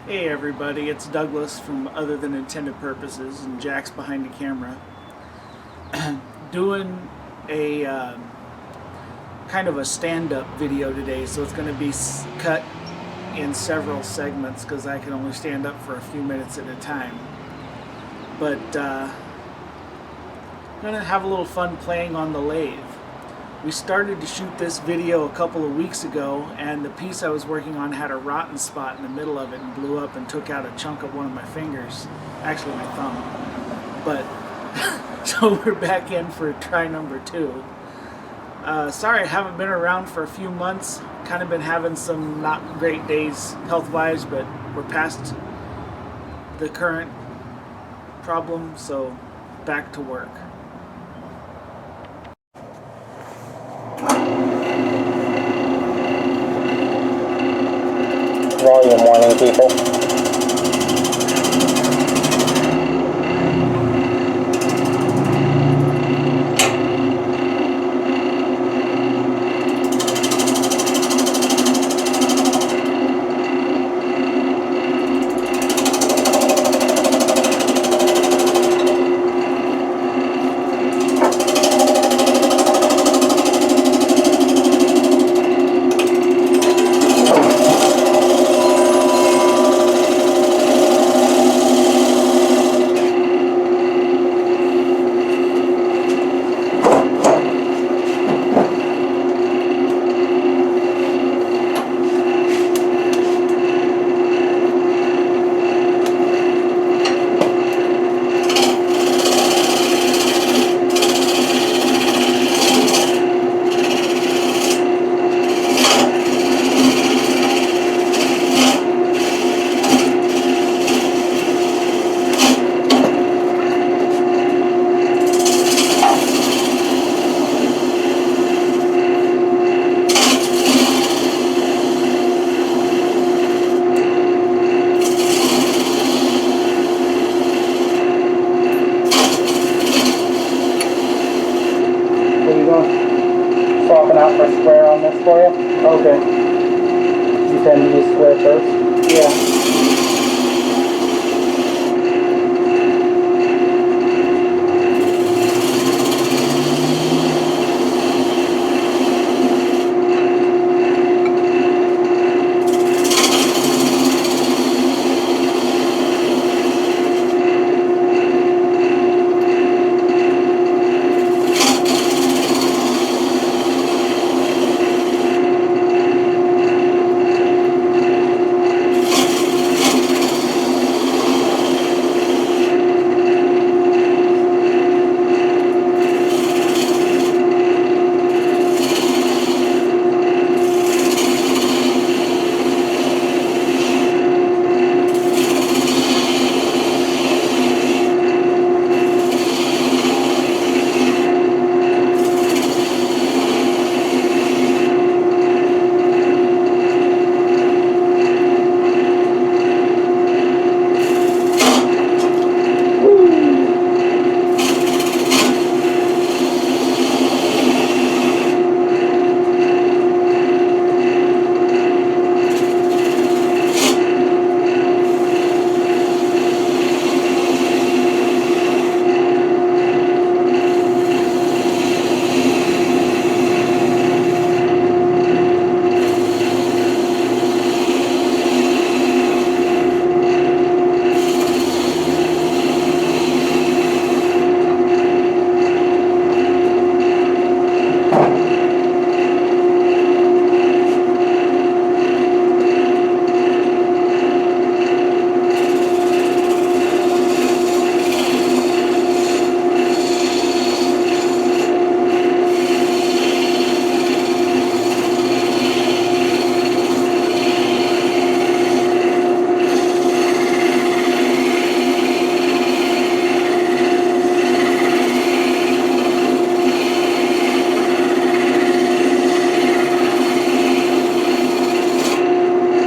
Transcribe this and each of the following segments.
Hey everybody, it's Douglas from Other Than Intended Purposes, and Jack's behind the camera doing a kind of a stand-up video today. So it's going to be cut in several segments because I can only stand up for a few minutes at a time. But I'm going to have a little fun playing on the lathe. We started to shoot this video a couple of weeks ago, and the piece I was working on had a rotten spot in the middle of it and blew up and took out a chunk of one of my fingers, actually my thumb. But so we're back in for try number 2. Sorry I haven't been around for a few months. Kind of been having some not great days health-wise, but we're past the current problem, so back to work. Volume warning, people. What are you doing? Swapping out for square on this for you? Okay. You tend to use square first? Yeah.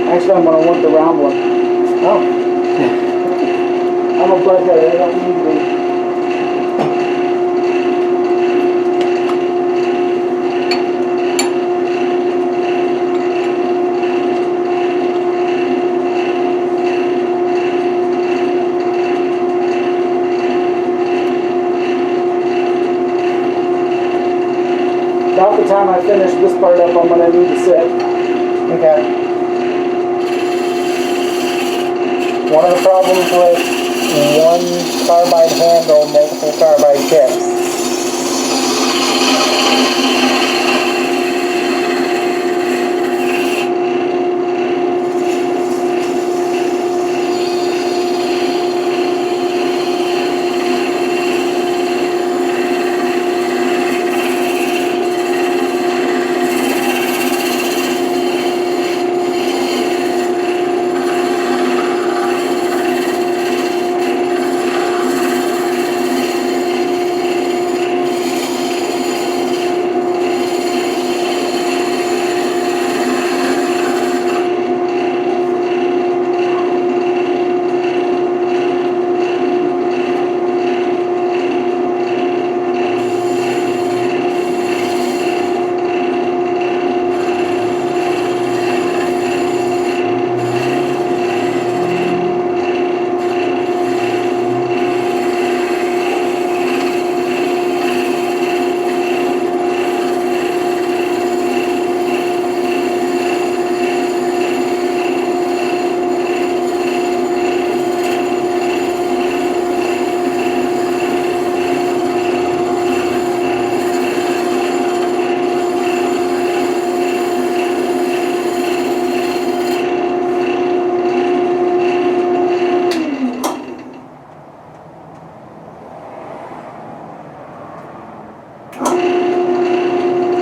Actually, I'm going to want the round one. Oh. I'm a butthead. I don't need these. time I finish this part up, I'm going to need to sit. Okay. One of the problems with one carbide handle, multiple carbide tips.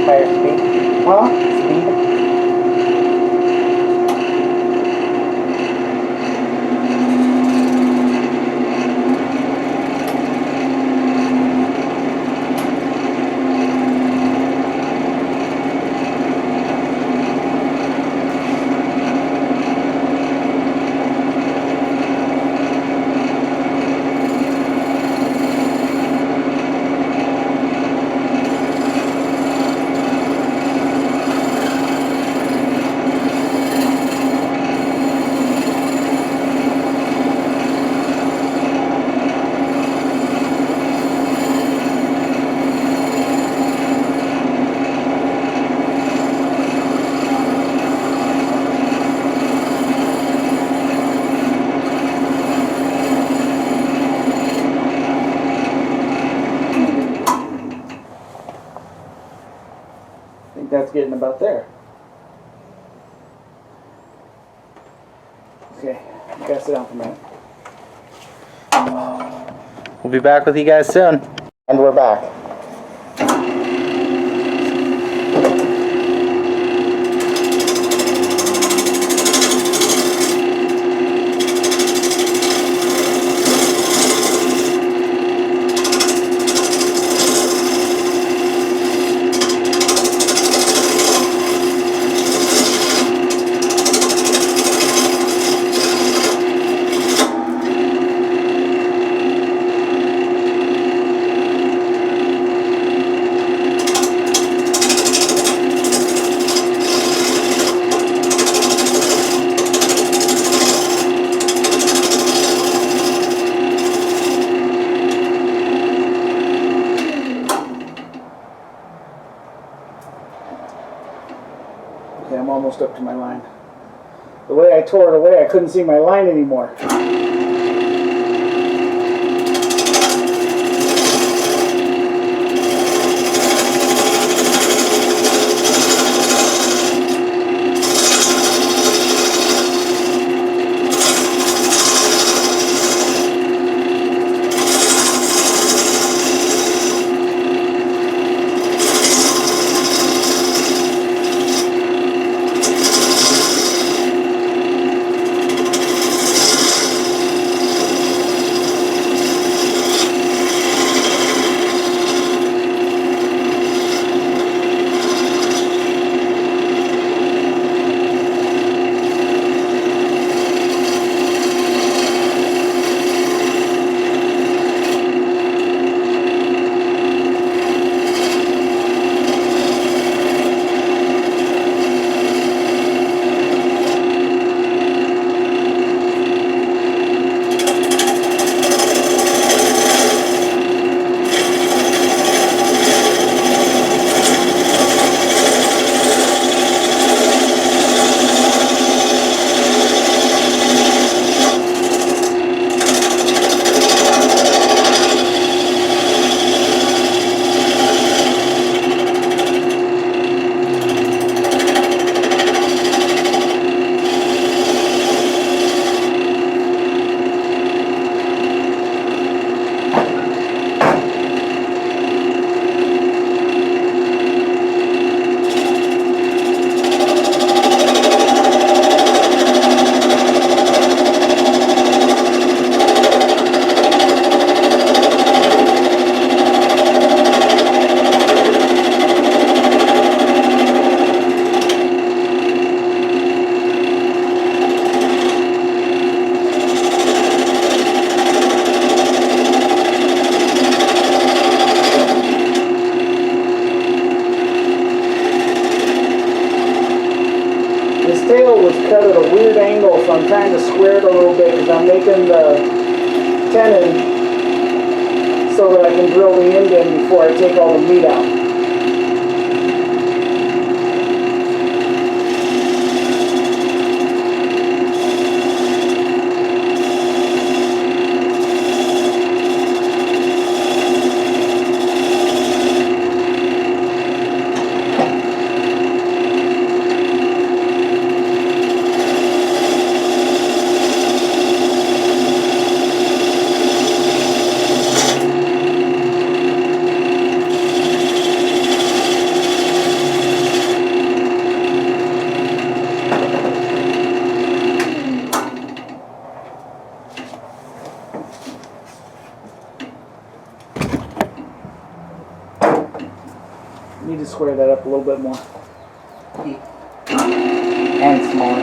Higher speed? Huh? Speed? I think that's getting about there. Okay, you gotta sit down for a minute. We'll be back with you guys soon. And we're back. Okay, I'm almost up to my line. The way I tore it away, I couldn't see my line anymore. cut at a weird angle, so I'm trying to square it a little bit because I'm making the tenon so that I can drill the end in before I take all the meat out. Need to square that up a little bit more. And smaller.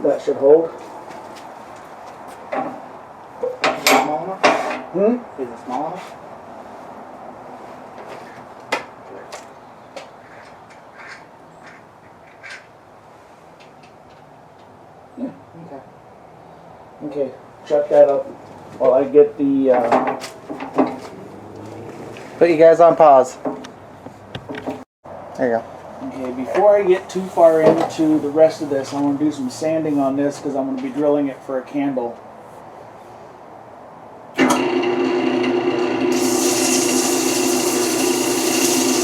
That should hold. Is it small enough? Hmm? Is it small enough? Okay. Okay, shut that up while I get the. Put you guys on pause. There you go. Okay, before I get too far into the rest of this, I want to do some sanding on this because I'm going to be drilling it for a candle.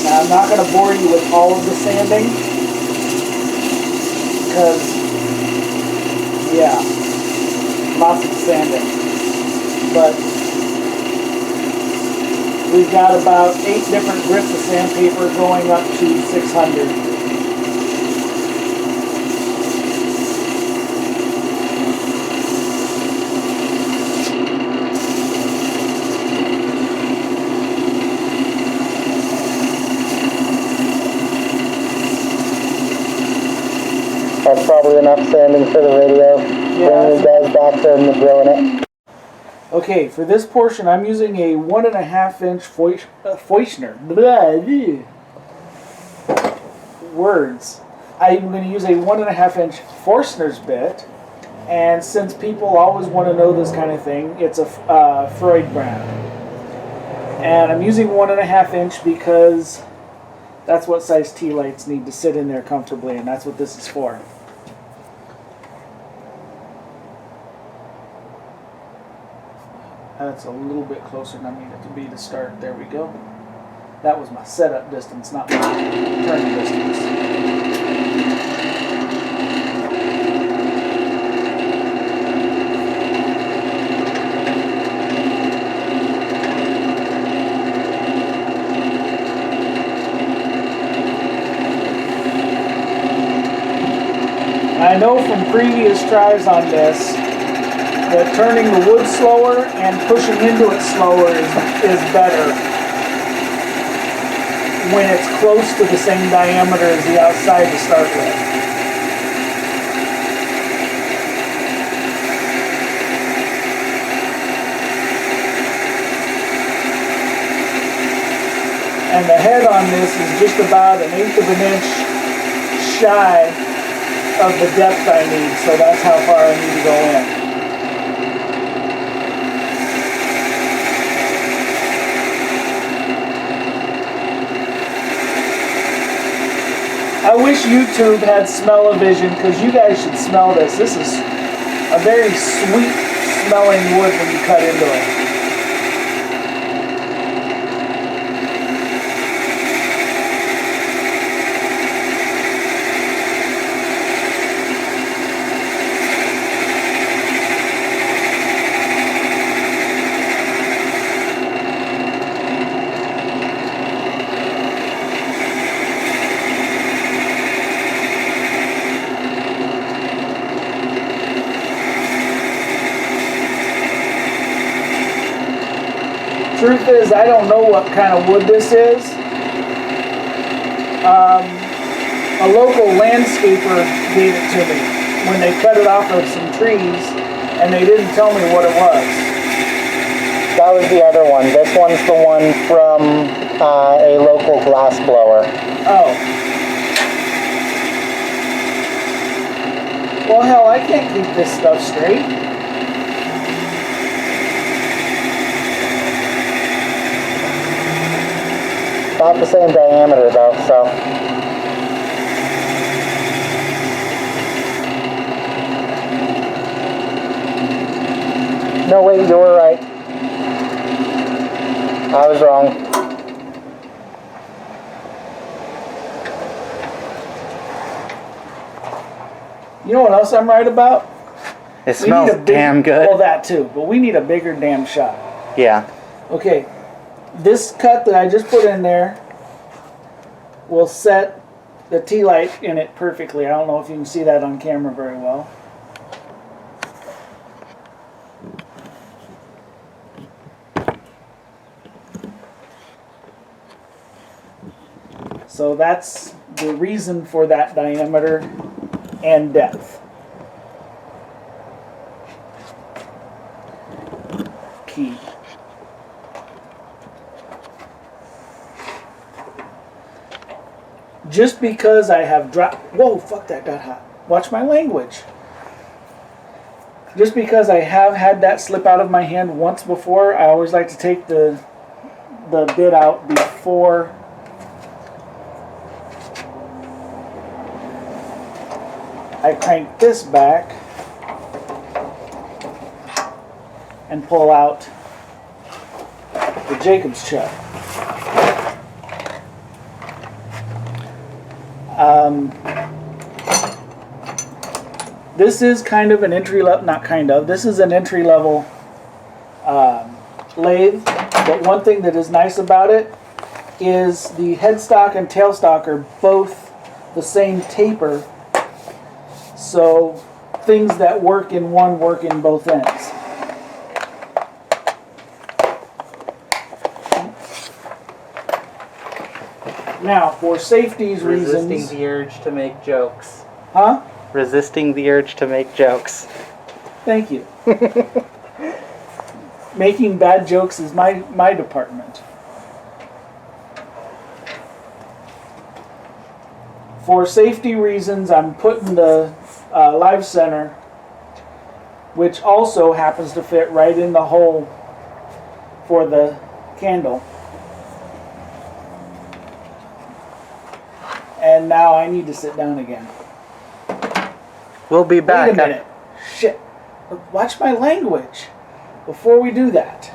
Now, I'm not going to bore you with all of the sanding because, yeah, lots of sanding. But we've got about 8 different grits of sandpaper going up to 600. That's probably enough sanding for the radio. Bring you guys back to the drilling it. Okay, for this portion, I'm using a 1.5 inch Feuchner. Words. I'm going to use a 1.5 inch Forstner's bit, and since people always want to know this kind of thing, it's a Freud brand. And I'm using 1.5 inch because that's what size tea lights need to sit in there comfortably, and that's what this is for. That's a little bit closer than I need it to be to start. There we go. That was my setup distance, not my turn distance. I know from previous tries on this that turning the wood slower and pushing into it slower is better when it's close to the same diameter as the outside to start with. And the head on this is just about 1/8 of an inch shy of the depth I need, so that's how far I need to go in. I wish YouTube had smell-o-vision, because you guys should smell this. This is a very sweet smelling wood when you cut into it. Truth is, I don't know what kind of wood this is. A local landscaper gave it to me when they cut it off of some trees, and they didn't tell me what it was. That was the other one. This one's the one from a local glass blower. Oh. Well, hell, I can't keep this stuff straight. About the same diameter though, so. No, wait, you were right. I was wrong. You know what else I'm right about? It smells damn good. Well, that too, but we need a bigger damn shot. Yeah. Okay, this cut that I just put in there will set the tea light in it perfectly. I don't know if you can see that on camera very well. So that's the reason for that diameter and depth. Key. Just because I have dropped... Whoa, fuck, that got hot. Watch my language. Just because I have had that slip out of my hand once before, I always like to take the bit out before I crank this back and pull out the Jacob's chuck. This is kind of an entry-level, not kind of, this is an entry-level lathe, but one thing that is nice about it is the headstock and tailstock are both the same taper, so things that work in one work in both ends. Now, for safety's reasons... Resisting the urge to make jokes. Huh? Resisting the urge to make jokes. Thank you. Making bad jokes is my department. For safety reasons, I'm putting the live center, which also happens to fit right in the hole for the candle. And now I need to sit down again. We'll be back. Wait a minute. Shit. Watch my language before we do that.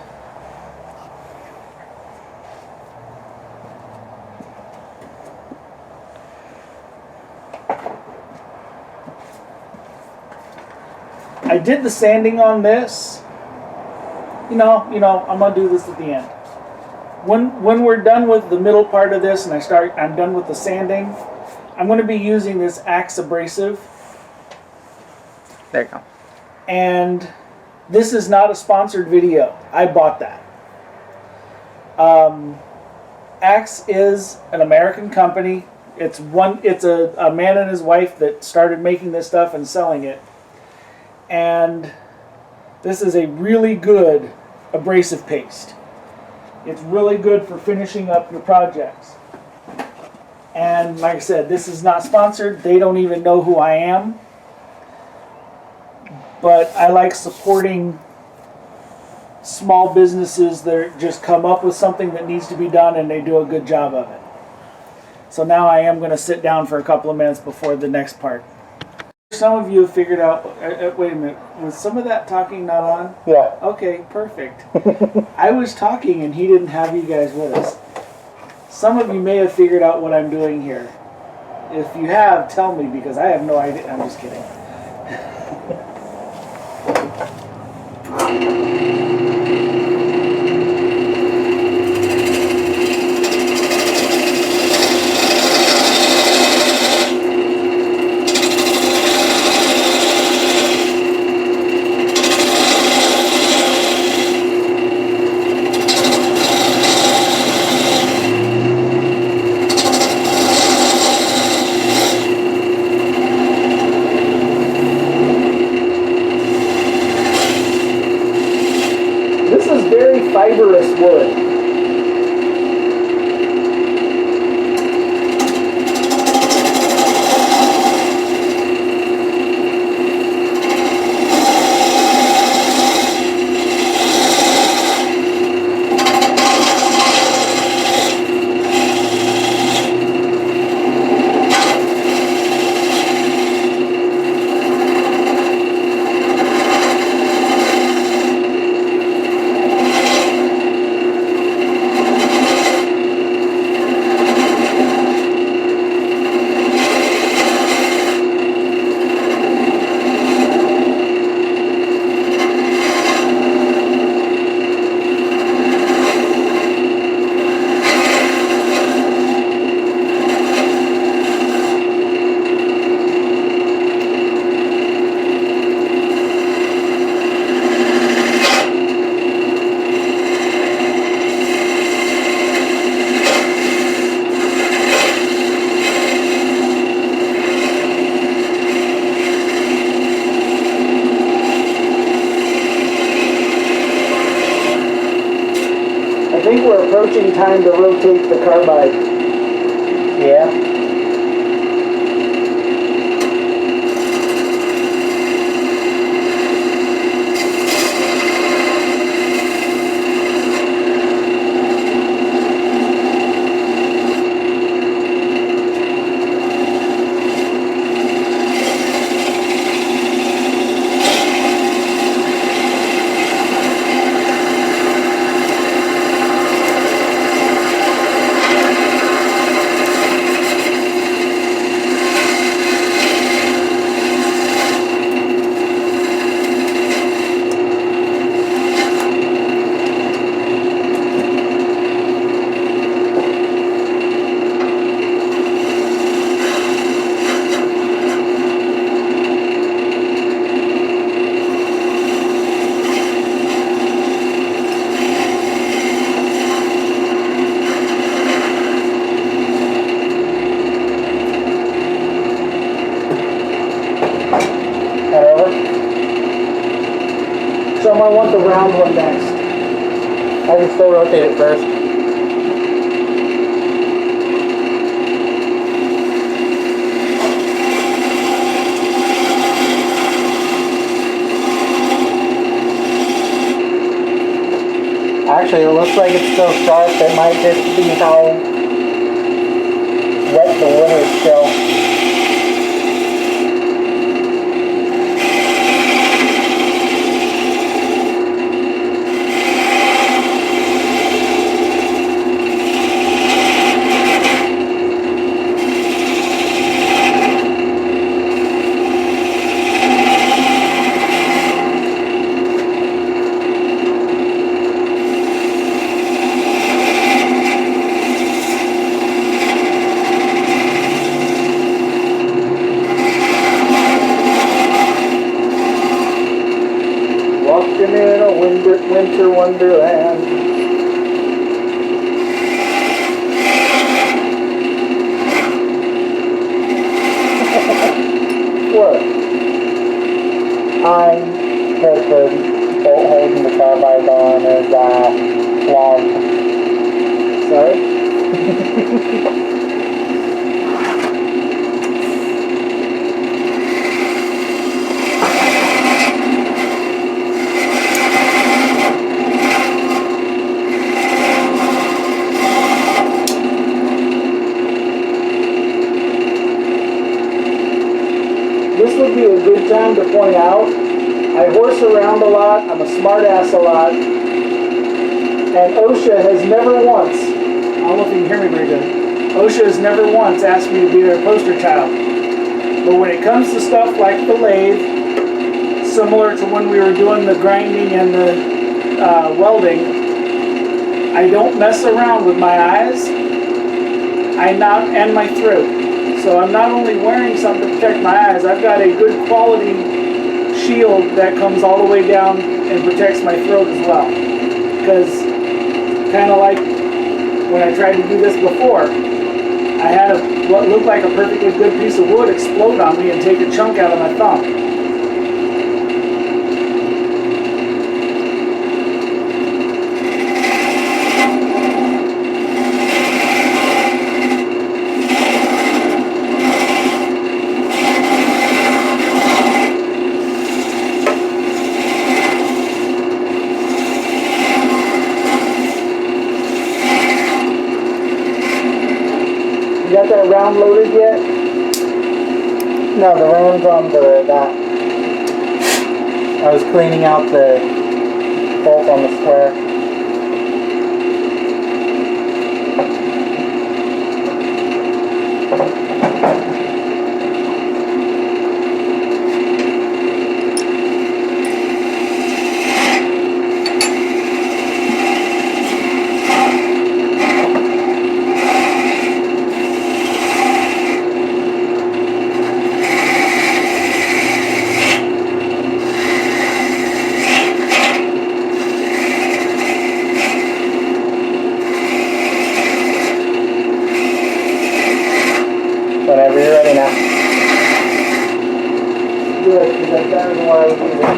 I did the sanding on this. You know, I'm gonna do this at the end. When we're done with the middle part of this and I'm done with the sanding, I'm going to be using this Axe abrasive. There you go. And this is not a sponsored video. I bought that. Axe is an American company. It's a man and his wife that started making this stuff and selling it. And this is a really good abrasive paste. It's really good for finishing up your projects. And like I said, this is not sponsored. They don't even know who I am. But I like supporting small businesses that just come up with something that needs to be done and they do a good job of it. So now I am going to sit down for a couple of minutes before the next part. Some of you have figured out, wait a minute, was some of that talking not on? Yeah. Okay, perfect. I was talking and he didn't have you guys with us. Some of you may have figured out what I'm doing here. If you have, tell me because I have no idea. I'm just kidding. approaching time to rotate the carbide. Yeah. So I want the round one next. I can still rotate it first. Actually, it looks like it's still sharp. It might just be how wet the wood is still. Walking in a winter wonderland. What? I put the bolt holding the carbide on is long. Sorry? This would be a good time to point out, I horse around a lot, I'm a smart ass a lot, and OSHA has never once, I don't know if you can hear me very good, OSHA has never once asked me to be their poster child. But when it comes to stuff like the lathe, similar to when we were doing the grinding and the welding, I don't mess around with my eyes and my throat. So I'm not only wearing something to protect my eyes, I've got a good quality shield that comes all the way down and protects my throat as well. Because kind of like when I tried to do this before, I had what looked like a perfectly good piece of wood explode on me and take a chunk out of my thumb. You got that round loaded yet? No, the round's on that. I was cleaning out the bolt on the square. Whenever you're ready now. Good, because that is why I would do that.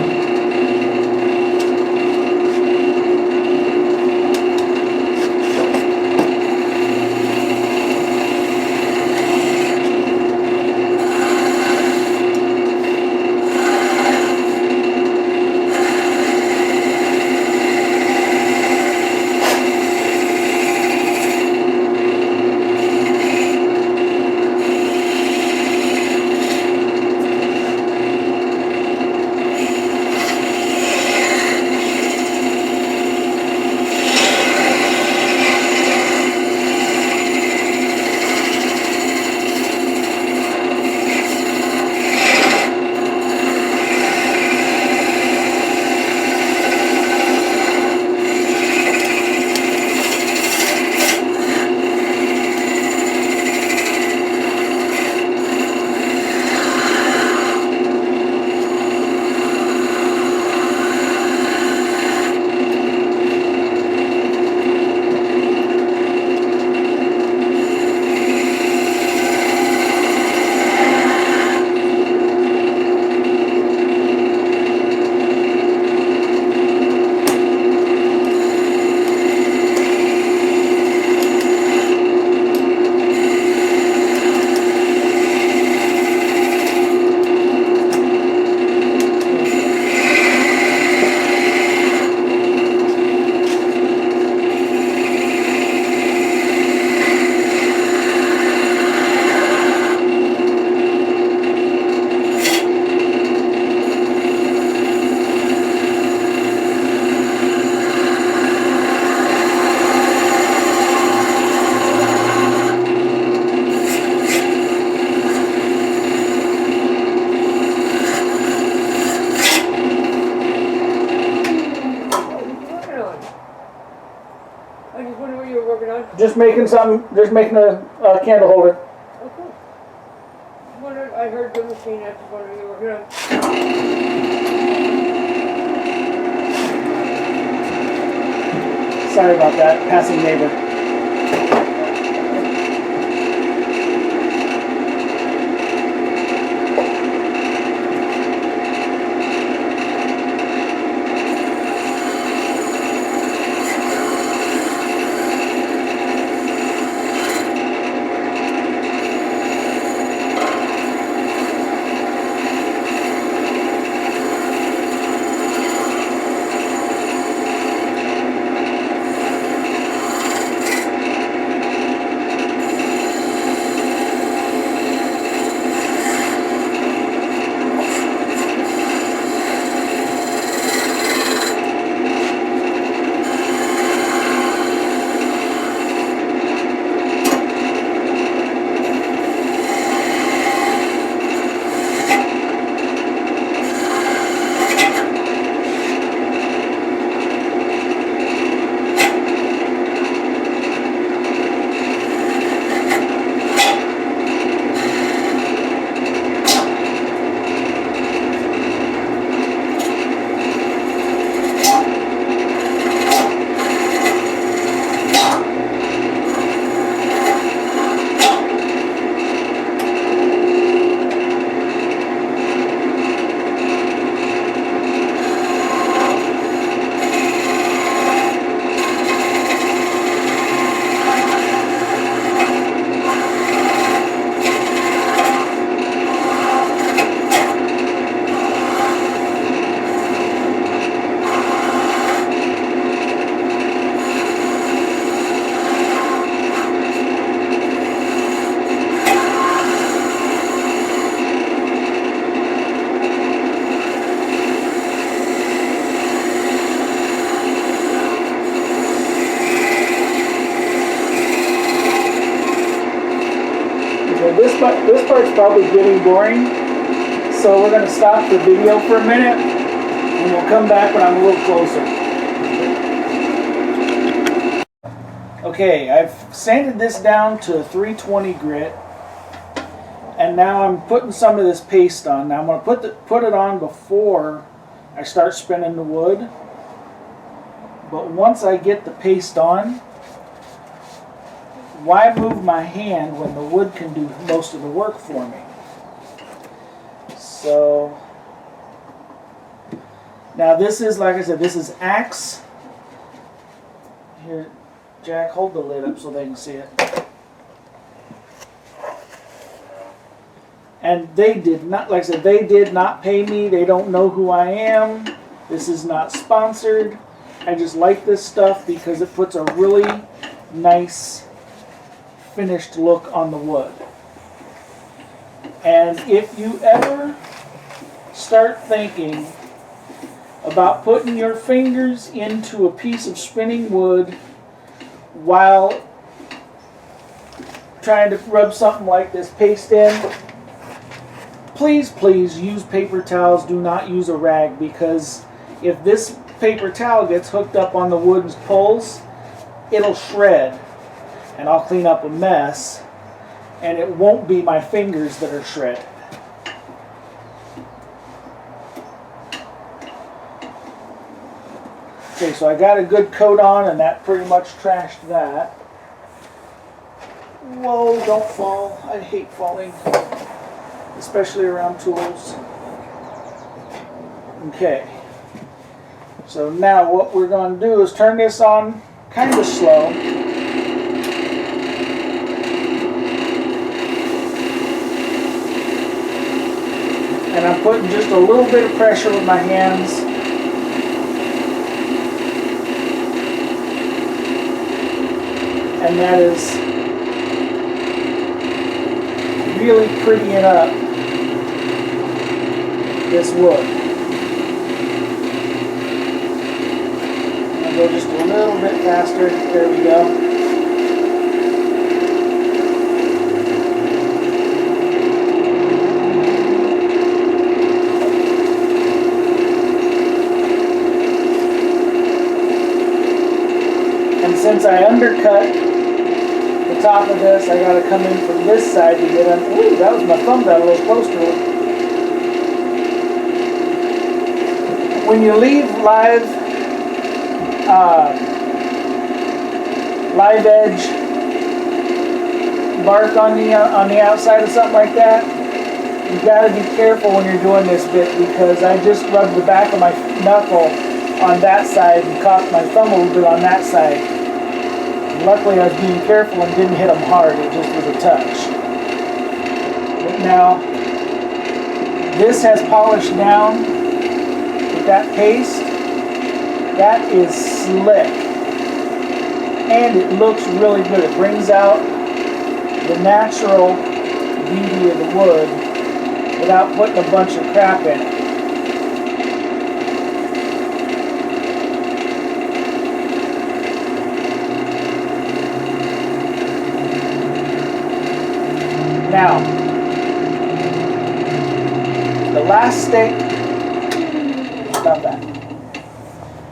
Just making something. Just making a candle holder. Okay. I heard the machine. I just wondered you were here. Sorry about that. Passing neighbor. This part's probably getting boring, so we're going to stop the video for a minute, and we'll come back when I'm a little closer. Okay, I've sanded this down to a 320 grit, and now I'm putting some of this paste on. Now I'm going to put it on before I start spinning the wood, but once I get the paste on, why move my hand when the wood can do most of the work for me? So now this is, like I said, this is Axe. Here, Jack, hold the lid up so they can see it. And they did not, like I said, they did not pay me. They don't know who I am. This is not sponsored. I just like this stuff because it puts a really nice finished look on the wood. And if you ever start thinking about putting your fingers into a piece of spinning wood while trying to rub something like this paste in, please use paper towels. Do not use a rag, because if this paper towel gets hooked up on the wooden poles, it'll shred. And I'll clean up a mess, and it won't be my fingers that are shredded. Okay, so I got a good coat on, and that pretty much trashed that. Whoa, don't fall. I hate falling, especially around tools. Okay, so now what we're going to do is turn this on kind of slow. And I'm putting just a little bit of pressure with my hands. And that is really prettying up this wood. I'll go just a little bit faster. There we go. Since I undercut the top of this. I gotta come in from this side to get in. Ooh, that was my thumb got a little close to it. When you leave live edge bark on the outside of something like that, you gotta be careful when you're doing this bit, because I just rubbed the back of my knuckle on that side and caught my thumb a little bit on that side. Luckily, I was being careful and didn't hit them hard. It just was a touch. But now, this has polished down with that paste. That is slick. And it looks really good. It brings out the natural beauty of the wood without putting a bunch of crap in it. Now, the last stage, stop that.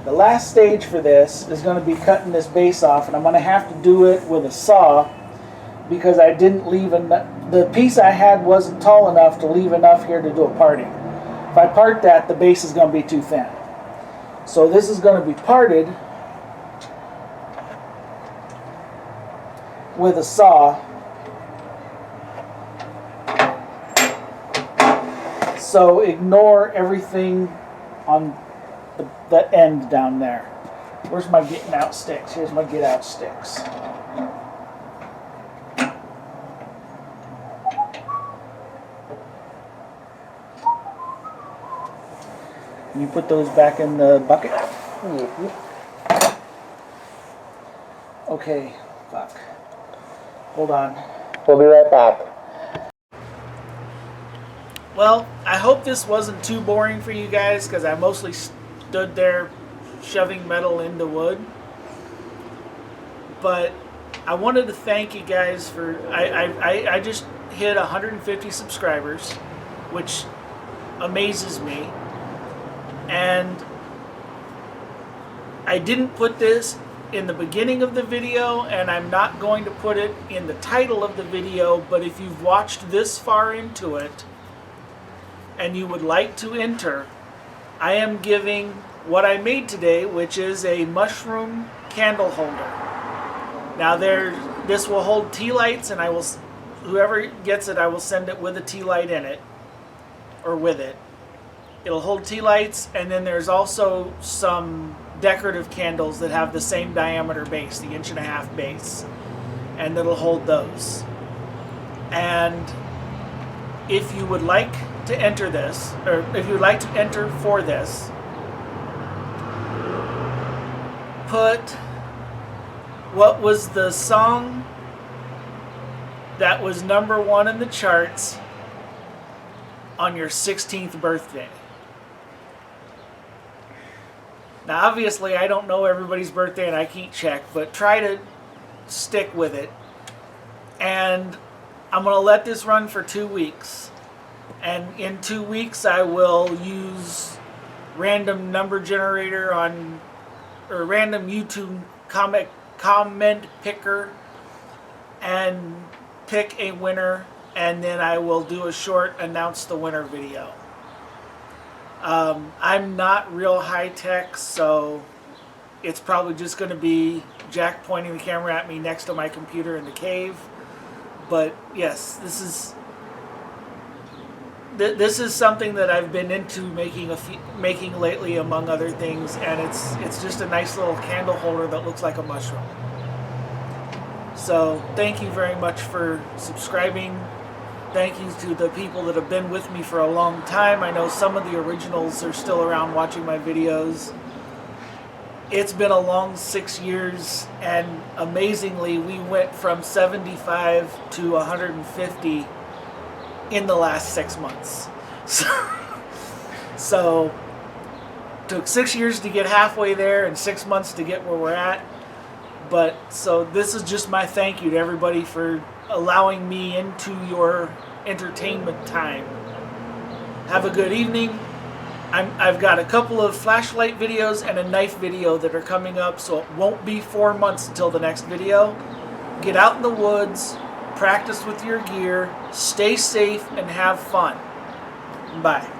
The last stage for this is going to be cutting this base off, and I'm going to have to do it with a saw because I didn't leave enough. The piece I had wasn't tall enough to leave enough here to do a parting. If I part that, the base is going to be too thin. So this is going to be parted with a saw. So ignore everything on the end down there. Where's my getting out sticks? Here's my get out sticks. Can you put those back in the bucket? Okay, fuck. Hold on. We'll be right back. Well, I hope this wasn't too boring for you guys, because I mostly stood there shoving metal into wood. But I wanted to thank you guys for... I just hit 150 subscribers, which amazes me. And I didn't put this in the beginning of the video, and I'm not going to put it in the title of the video, but if you've watched this far into it, and you would like to enter, I am giving what I made today, which is a mushroom candle holder. Now this will hold tea lights, and whoever gets it, I will send it with a tea light in it, or with it. It'll hold tea lights, and then there's also some decorative candles that have the same diameter base, the 1.5-inch base, and it'll hold those. And if you would like to enter this, or if you'd like to enter for this, put what was the song that was #1 in the charts on your 16th birthday. Now obviously I don't know everybody's birthday and I can't check, but try to stick with it. And I'm going to let this run for 2 weeks. And in 2 weeks I will use random number generator or random YouTube comment picker and pick a winner, and then I will do a short announce the winner video. I'm not real high tech, so it's probably just going to be Jack pointing the camera at me next to my computer in the cave. But yes, this is something that I've been into making lately, among other things, and it's just a nice little candle holder that looks like a mushroom. So thank you very much for subscribing. Thank you to the people that have been with me for a long time. I know some of the originals are still around watching my videos. It's been a long 6 years, and amazingly we went from 75 to 150 in the last 6 months. So took 6 years to get halfway there and 6 months to get where we're at. But so this is just my thank you to everybody for allowing me into your entertainment time. Have a good evening. I've got a couple of flashlight videos and a knife video that are coming up, so it won't be 4 months until the next video. Get out in the woods, practice with your gear, stay safe, and have fun. Bye.